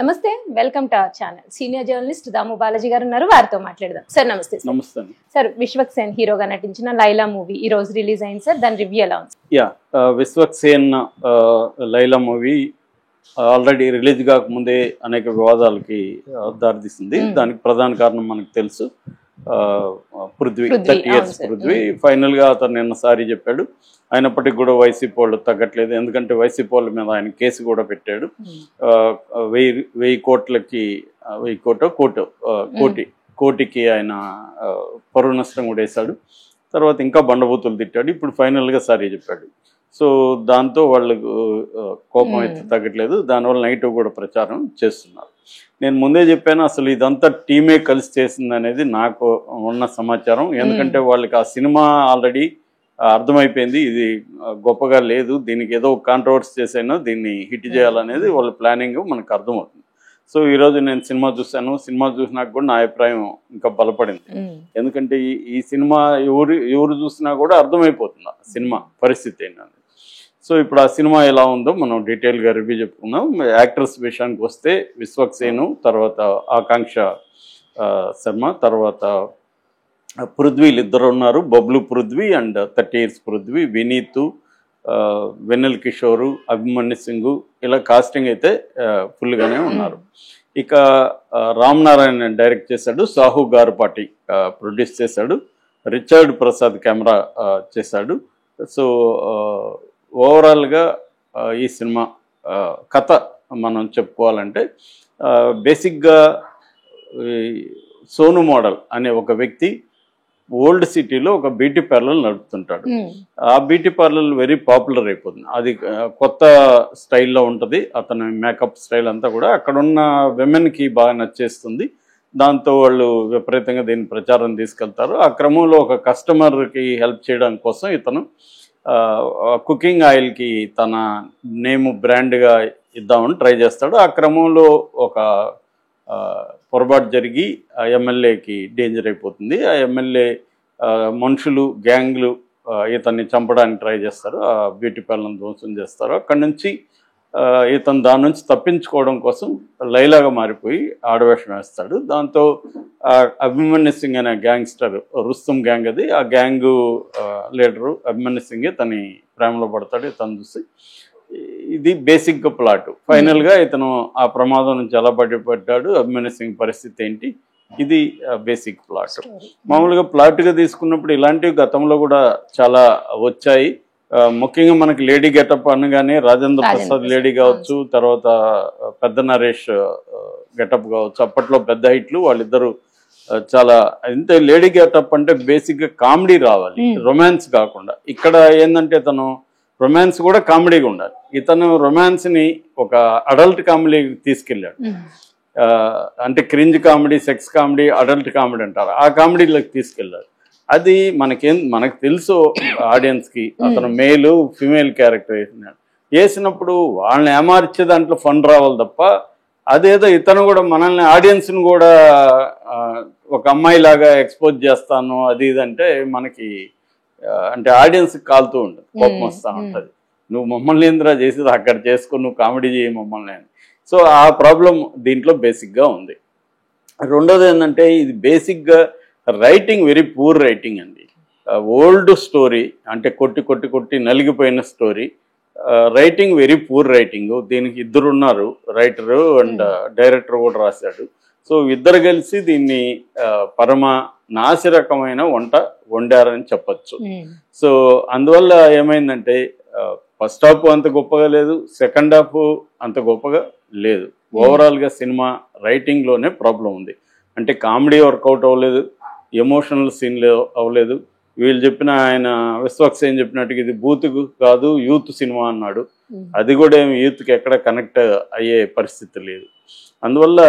నమస్తే, welcome to our channel. Senior journalist Damu Balaji గారు ఉన్నారు, వారితో మాట్లాడదాం. సార్ నమస్తే. నమస్తే సార్, విశ్వక్ సేన్ హీరోగా నటించిన లైలా మూవీ ఈ రోజు రిలీజ్ అయింది సార్, దాని రివ్యూ ఎలా ఉంది? Vishwak Sen Laila movie already release కాకముందే అనేక వివాదాలకి దారితీసింది. దానికి ప్రధాన కారణం మనకు తెలుసు, పృథ్వీ 30 years పృథ్వీ ఫైనల్ గా అతను నిన్న సారీ చెప్పాడు. అయినప్పటికీ కూడా వైసీపీ వాళ్ళు తగ్గట్లేదు, ఎందుకంటే వైసీపీ వాళ్ళ మీద ఆయన కేసు కూడా పెట్టాడు. 1000 కోటికి ఆయన పరువు నష్టం కూడా వేశాడు. తర్వాత ఇంకా బండబూతులు తిట్టాడు. ఇప్పుడు ఫైనల్ గా సారీ చెప్పాడు. సో దాంతో వాళ్ళకు కోపం అయితే తగ్గట్లేదు. దానివల్ల నెగిటివ్ కూడా ప్రచారం చేస్తున్నారు. నేను ముందే చెప్పాను, అసలు ఇదంతా టీమే కలిసి చేసింది అనేది నాకు ఉన్న సమాచారం. ఎందుకంటే వాళ్ళకి ఆ సినిమా ఆల్రెడీ అర్థమైపోయింది, ఇది గొప్పగా లేదు, దీనికి ఏదో కాంట్రవర్సీ చేసైనా దీన్ని హిట్ చేయాలనేది వాళ్ళ ప్లానింగ్ మనకు అర్థమవుతుంది. సో ఈరోజు నేను సినిమా చూశాను. సినిమా చూసినాక కూడా నా అభిప్రాయం ఇంకా బలపడింది. ఎందుకంటే ఈ సినిమా ఎవరు చూసినా కూడా అర్థమైపోతుంది సినిమా పరిస్థితి ఏంటనేది. సో ఇప్పుడు ఆ సినిమా ఎలా ఉందో మనం డీటెయిల్గా రివ్యూ చెప్పుకుందాం. యాక్టర్స్ విషయానికి వస్తే విశ్వక్ సేను, తర్వాత ఆకాంక్ష శర్మ, తర్వాత పృథ్వీలు ఇద్దరు ఉన్నారు. బబ్లు పృథ్వీ అండ్ 30 years పృథ్వీ, వినీత్, వెన్నెల్ కిషోరు, అభిమన్యు సింగ్, ఇలా కాస్టింగ్ అయితే ఫుల్గానే ఉన్నారు. ఇక రామ్ నారాయణ డైరెక్ట్ చేశాడు, సాహు గారుపాటి ప్రొడ్యూస్ చేశాడు, రిచర్డ్ ప్రసాద్ కెమెరా చేశాడు. సో ఓవరాల్గా ఈ సినిమా కథ మనం చెప్పుకోవాలంటే, బేసిక్గా సోను మోడల్ అనే ఒక వ్యక్తి ఓల్డ్ సిటీలో ఒక బ్యూటీ పార్లర్ నడుపుతుంటాడు. ఆ బ్యూటీ పార్లర్ వెరీ పాపులర్ అయిపోతుంది. అది కొత్త స్టైల్లో ఉంటుంది. అతని మేకప్ స్టైల్ అంతా కూడా అక్కడ ఉన్న విమెన్కి బాగా నచ్చేస్తుంది. దాంతో వాళ్ళు విపరీతంగా దీన్ని ప్రచారం తీసుకెళ్తారు. ఆ క్రమంలో ఒక కస్టమర్కి హెల్ప్ చేయడం కోసం ఇతను కుకింగ్ ఆయిల్కి తన నేమ్ బ్రాండ్గా ఇద్దామని ట్రై చేస్తాడు. ఆ క్రమంలో ఒక పొరపాటు జరిగి ఆ ఎమ్మెల్యేకి డేంజర్ అయిపోతుంది. ఆ ఎమ్మెల్యే మనుషులు, గ్యాంగ్లు ఇతన్ని చంపడానికి ట్రై చేస్తారు, ఆ బ్యూటీ పార్లర్ని ధ్వంసం చేస్తారు. అక్కడి నుంచి ఇతను దాని నుంచి తప్పించుకోవడం కోసం లైలాగా మారిపోయి ఆడవేషం వేస్తాడు. దాంతో అభిమన్యు సింగ్ అనే గ్యాంగ్స్టర్, రుస్తుం గ్యాంగ్ అది, ఆ గ్యాంగు లీడరు అభిమన్యు సింగే తన ప్రేమలో పడతాడు. ఇతను చూసి ఇది బేసిక్గా ప్లాట్. ఫైనల్గా ఇతను ఆ ప్రమాదం నుంచి ఎలా బయటపడ్డాడు, అభిమన్యు సింగ్ పరిస్థితి ఏంటి, ఇది బేసిక్ ప్లాట్. మామూలుగా ప్లాట్గా తీసుకున్నప్పుడు ఇలాంటివి గతంలో కూడా చాలా వచ్చాయి. ముఖ్యంగా మనకి లేడీ గెటప్ అనగానే రాజేంద్ర ప్రసాద్ లేడీ కావచ్చు, తర్వాత పెద్ద నరేష్ గెటప్ కావచ్చు, అప్పట్లో పెద్ద హైట్లు వాళ్ళిద్దరు చాలా. ఇంత లేడీ గెటప్ అంటే బేసిక్గా కామెడీ రావాలి, రొమాన్స్ కాకుండా. ఇక్కడ ఏంటంటే తను రొమాన్స్ కూడా కామెడీగా ఉండాలి. ఇతను రొమాన్స్ని ఒక అడల్ట్ కామెడీ తీసుకెళ్ళాడు. అంటే cringe comedy, sex comedy, adult comedy అంటారు, ఆ కామెడీలోకి తీసుకెళ్ళాడు. అది మనకు తెలుసు ఆడియన్స్కి. అతను మేలు ఫిమేల్ క్యారెక్టర్ వేసినప్పుడు వాళ్ళని ఏమార్చే దాంట్లో ఫన్ రావాలి తప్ప, అదేదో ఇతను కూడా మనల్ని ఆడియన్స్ని కూడా ఒక అమ్మాయిలాగా ఎక్స్పోజ్ చేస్తాను అది ఇదంటే మనకి అంటే ఆడియన్స్కి కాలుతూ ఉంటుంది, కోపం వస్తూ ఉంటుంది. నువ్వు మమ్మల్ని ఏంద్రా చేసేది, అక్కడ చేసుకుని నువ్వు కామెడీ చేయి మమ్మల్ని అని. సో ఆ ప్రాబ్లం దీంట్లో బేసిక్గా ఉంది. రెండోది ఏంటంటే, ఇది బేసిక్గా రైటింగ్ వెరీ పూర్ రైటింగ్ అండి. ఓల్డ్ స్టోరీ, అంటే కొట్టి నలిగిపోయిన story. Writing very poor writing. దీనికి ఇద్దరు ఉన్నారు, రైటరు అండ్ డైరెక్టర్ కూడా రాశాడు. సో ఇద్దరు కలిసి దీన్ని పరమ నాసిరకమైన వంట వండారని చెప్పచ్చు. సో అందువల్ల ఏమైందంటే, ఫస్ట్ హాఫ్ అంత గొప్పగా లేదు, సెకండ్ హాఫ్ అంత గొప్పగా లేదు. ఓవరాల్గా సినిమా రైటింగ్లోనే ప్రాబ్లం ఉంది. అంటే కామెడీ వర్కౌట్ అవ్వలేదు, ఎమోషనల్ సీన్లు అవ్వలేదు. వీళ్ళు చెప్పిన ఆయన విశ్వక్ సేన్ చెప్పినట్టుగా ఇది బూత్ కాదు, యూత్ సినిమా అన్నాడు. అది కూడా యూత్కి ఎక్కడ కనెక్ట్ అయ్యే పరిస్థితి లేదు. అందువల్ల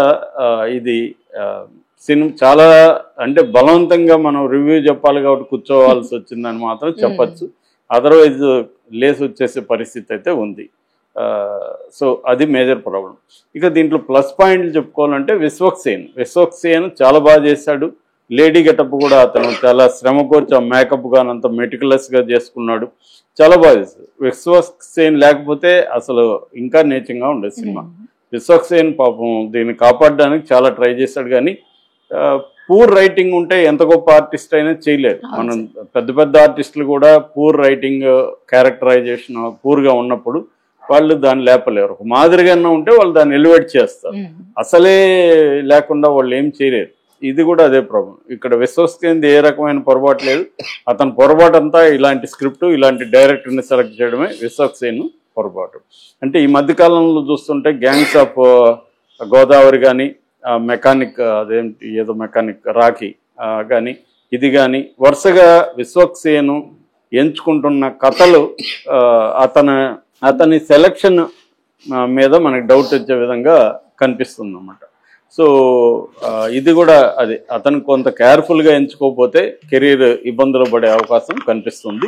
ఇది సినిమా చాలా అంటే బలవంతంగా మనం రివ్యూ చెప్పాలి కాబట్టి కూర్చోవాల్సి వచ్చిందని మాత్రం చెప్పచ్చు. అదర్వైజ్ లేసి వచ్చేసే పరిస్థితి అయితే ఉంది. సో అది మేజర్ ప్రాబ్లం. ఇక దీంట్లో ప్లస్ పాయింట్లు చెప్పుకోవాలంటే విశ్వక్ సేన్ చాలా బాగా చేశాడు. లేడీ గెటప్ కూడా అతను చాలా శ్రమ కోర్చి ఆ మేకప్ గాని అంత మెటికులస్గా చేసుకున్నాడు, చాలా బాగా చేశాడు. విశ్వక్ సేన్ లేకపోతే అసలు ఇంకా నీచంగా ఉండేది సినిమా. విశ్వక్సేన్ పాపం దీన్ని కాపాడడానికి చాలా ట్రై చేశాడు, కానీ పూర్ రైటింగ్ ఉంటే ఎంత గొప్ప ఆర్టిస్ట్ అయినా చేయలేరు. మనం పెద్ద పెద్ద ఆర్టిస్టులు కూడా పూర్ రైటింగ్, క్యారెక్టరైజేషన్ పూర్గా ఉన్నప్పుడు వాళ్ళు దాన్ని లేపలేరు. ఒక మాదిరిగా ఉంటే వాళ్ళు దాన్ని ఎలివేట్ చేస్తారు. అసలే లేకుండా వాళ్ళు ఏం చేయలేరు. ఇది కూడా అదే ప్రాబ్లం. ఇక్కడ విశ్వక్సేన్ ఏ రకమైన పొరపాటు లేదు. అతని పొరపాటు అంతా ఇలాంటి స్క్రిప్ట్, ఇలాంటి డైరెక్టర్ని సెలెక్ట్ చేయడమే విశ్వక్సేన్ పొరపాటు. అంటే ఈ మధ్యకాలంలో చూస్తుంటే గ్యాంగ్స్ ఆఫ్ గోదావరి కానీ, మెకానిక్ అదేంటి ఏదో మెకానిక్ రాఖీ కానీ, ఇది కానీ వరుసగా విశ్వక్సేన్ ఎంచుకుంటున్న కథలు అతని సెలక్షన్ మీద మనకి డౌట్ వచ్చే విధంగా కనిపిస్తుంది అన్నమాట. సో ఇది కూడా అది అతను కొంత కేర్ఫుల్గా ఎంచుకోకపోతే కెరీర్ ఇబ్బందులు పడే అవకాశం కనిపిస్తుంది.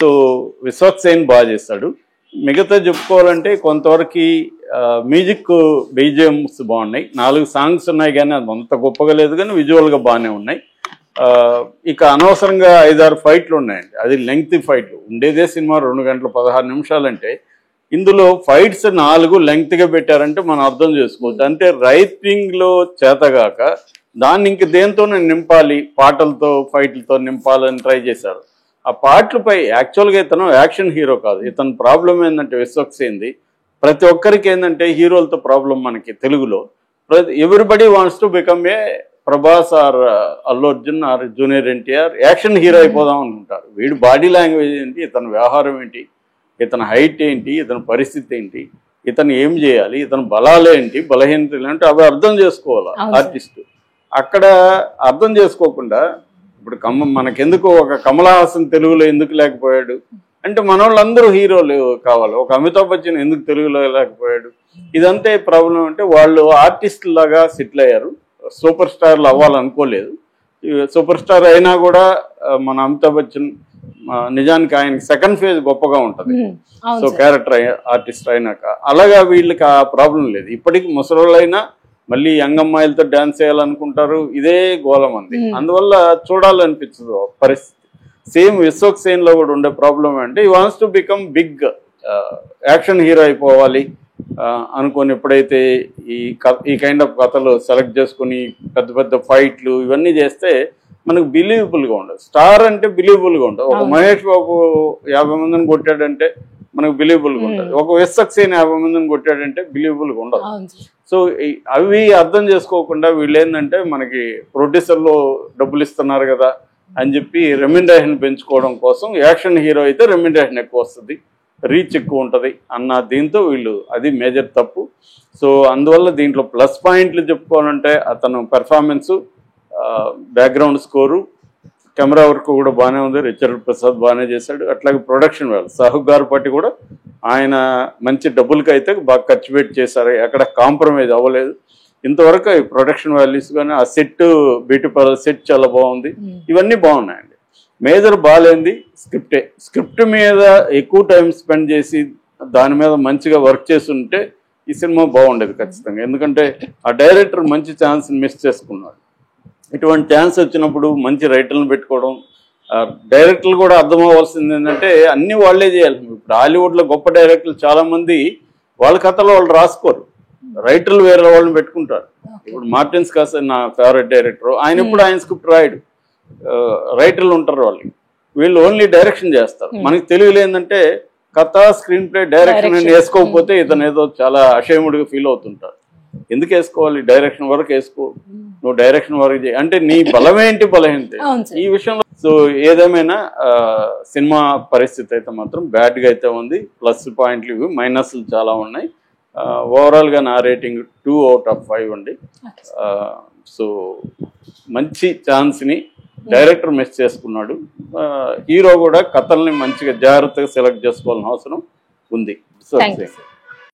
సో విశ్వక్సేన్ బాగా చేస్తాడు. మిగతా చెప్పుకోవాలంటే కొంతవరకు మ్యూజిక్ బీజిఎమ్స్ బాగున్నాయి. 4 సాంగ్స్ ఉన్నాయి, కానీ అది అంత గొప్పగా లేదు, కానీ విజువల్గా బాగానే ఉన్నాయి. ఇక అనవసరంగా 5-6 ఫైట్లు ఉన్నాయండి. అది లెంగ్త్ ఫైట్లు. ఉండేదే సినిమా 2 గంటల 16 నిమిషాలంటే ఇందులో ఫైట్స్ 4 లెంగ్త్గా పెట్టారంటే మనం అర్థం చేసుకోవచ్చు. అంటే రైటింగ్లో చేతగాక దాన్ని ఇంక దేంతోనే నింపాలి, పాటలతో ఫైట్లతో నింపాలని ట్రై చేశారు. ఆ పాటలపై యాక్చువల్గా ఇతను యాక్షన్ హీరో కాదు. ఇతను ప్రాబ్లం ఏంటంటే విశ్వక్సేన్ది ప్రతి ఒక్కరికి ఏంటంటే హీరోలతో ప్రాబ్లం మనకి తెలుగులో. Everybody wants to become a Prabhas or Allu Arjun or junior NTR, action hero అయిపోదాం అనుకుంటారు. వీడి బాడీ లాంగ్వేజ్ ఏంటి, ఇతని వ్యవహారం ఏంటి, ఇతని హైట్ ఏంటి, ఇతని పరిస్థితి ఏంటి, ఇతను ఏం చేయాలి, ఇతని బలాలు ఏంటి, బలహీనతలు ఏంటి, అవి అర్థం చేసుకోవాలి ఆర్టిస్ట్. అక్కడ అర్థం చేసుకోకుండా ఇప్పుడు మనకెందుకు ఒక కమల్ హాసన్ తెలుగులో ఎందుకు లేకపోయాడు అంటే మన వాళ్ళందరూ హీరోలు కావాలి. ఒక అమితాబ్ బచ్చన్ ఎందుకు తెలుగులో లేకపోయాడు? ఇదంతే ప్రాబ్లం. అంటే వాళ్ళు ఆర్టిస్ట్ లాగా సెటిల్ అయ్యారు, సూపర్ స్టార్లు అవ్వాలనుకోలేదు. సూపర్ స్టార్ అయినా కూడా మన అమితాబ్ బచ్చన్ నిజానికి ఆయనకి సెకండ్ ఫేజ్ గొప్పగా ఉంటుంది. సో క్యారెక్టర్ ఆర్టిస్ట్ అయినాక అలాగా వీళ్ళకి ఆ ప్రాబ్లం లేదు. ఇప్పటికి ముసలోళ్ళైనా మళ్ళీ యంగ్ అమ్మాయిలతో డాన్స్ చేయాలనుకుంటారు. ఇదే గోళం అంది. అందువల్ల చూడాలనిపించదు పరిస్థితి. సేమ్ విశ్వక్సేన్ లో కూడా ఉండే ప్రాబ్లం అంటే ఈ wants to become big action hero అయిపోవాలి అనుకొని ఎప్పుడైతే ఈ కైండ్ ఆఫ్ కథలు సెలెక్ట్ చేసుకుని పెద్ద పెద్ద ఫైట్లు ఇవన్నీ చేస్తే మనకు బిలీవబుల్గా ఉండదు. స్టార్ అంటే బిలీవబుల్గా ఉంటుంది. ఒక మహేష్ బాబు 50 మందిని కొట్టాడంటే మనకు బిలీవబుల్గా ఉంటుంది. ఒక విశ్వక్సేన్ 50 మందిని కొట్టాడంటే బిలీవబుల్గా ఉండదు. సో అవి అర్థం చేసుకోకుండా వీళ్ళు ఏంటంటే మనకి ప్రొడ్యూసర్లు డబ్బులు ఇస్తున్నారు కదా అని చెప్పి రెమ్యునరేషన్ పెంచుకోవడం కోసం యాక్షన్ హీరో అయితే రెమ్యునరేషన్ ఎక్కువ వస్తుంది, రీచ్ ఎక్కువ ఉంటుంది అన్న దీంతో వీళ్ళు అది మేజర్ తప్పు. సో అందువల్ల దీంట్లో ప్లస్ పాయింట్లు చెప్పుకోవాలంటే అతను performance, background score, camera work కూడా బాగానే ఉంది. రిచర్డ్ ప్రసాద్ బాగానే చేశాడు. అట్లాగే ప్రొడక్షన్ వాల్యూ సాహుక్ గారు పట్టి కూడా ఆయన మంచి డబ్బులకి అయితే బాగా ఖర్చు పెట్టి చేశారు. ఎక్కడ కాంప్రమైజ్ అవ్వలేదు ఇంతవరకు. ఈ ప్రొడక్షన్ వాల్యూస్ కానీ ఆ సెట్, బ్యూటీ పార్లర్ సెట్ చాలా బాగుంది. ఇవన్నీ బాగున్నాయండి. మేజర్ బాగాలేంది స్క్రిప్టే. స్క్రిప్ట్ మీద ఎక్కువ టైం స్పెండ్ చేసి దాని మీద మంచిగా వర్క్ చేసి ఉంటే ఈ సినిమా బాగుండేది ఖచ్చితంగా. ఎందుకంటే ఆ డైరెక్టర్ మంచి ఛాన్స్ మిస్ చేసుకున్నాడు. ఇటువంటి ఛాన్స్ వచ్చినప్పుడు మంచి రైటర్లను పెట్టుకోవడం, డైరెక్టర్లు కూడా అర్థం అవ్వాల్సింది ఏంటంటే అన్ని వాళ్లే చేయాలి. ఇప్పుడు హాలీవుడ్లో గొప్ప డైరెక్టర్లు చాలామంది వాళ్ళ కథలో వాళ్ళు రాసుకోరు, రైటర్లు వేరే వాళ్ళని పెట్టుకుంటారు. ఇప్పుడు మార్టిన్ స్కార్సెసే నా ఫేవరెట్ డైరెక్టర్. ఆయన ఎప్పుడు ఆయన స్క్రిప్ట్ రాయడు, రైటర్లు ఉంటారు వాళ్ళకి. వీళ్ళు ఓన్లీ డైరెక్షన్ చేస్తారు. మనకి తెలుగులో ఏంటంటే కథ, స్క్రీన్ ప్లే, డైరెక్షన్ అని వేసుకోకపోతే ఇతను ఏదో చాలా అషేముడిగా ఫీల్ అవుతుంటారు. ఎందుకు వేసుకోవాలి? డైరెక్షన్ వరకు వేసుకో, నువ్వు డైరెక్షన్ వరకు చేయి అంటే నీ బలమేంటి, బలహీనత ఈ విషయంలో. సో ఏదేమైనా సినిమా పరిస్థితి అయితే మాత్రం బ్యాడ్గా అయితే ఉంది. ప్లస్ పాయింట్లు ఇవి, మైనస్లు చాలా ఉన్నాయి. ఓవరాల్గా నా రేటింగ్ 2 out of 5 అండి. సో మంచి ఛాన్స్ని డైరెక్టర్ మిస్ చేసుకున్నాడు. హీరో కూడా కథల్ని మంచిగా జాగ్రత్తగా సెలెక్ట్ చేసుకోవాల్సిన అవసరం ఉంది. సో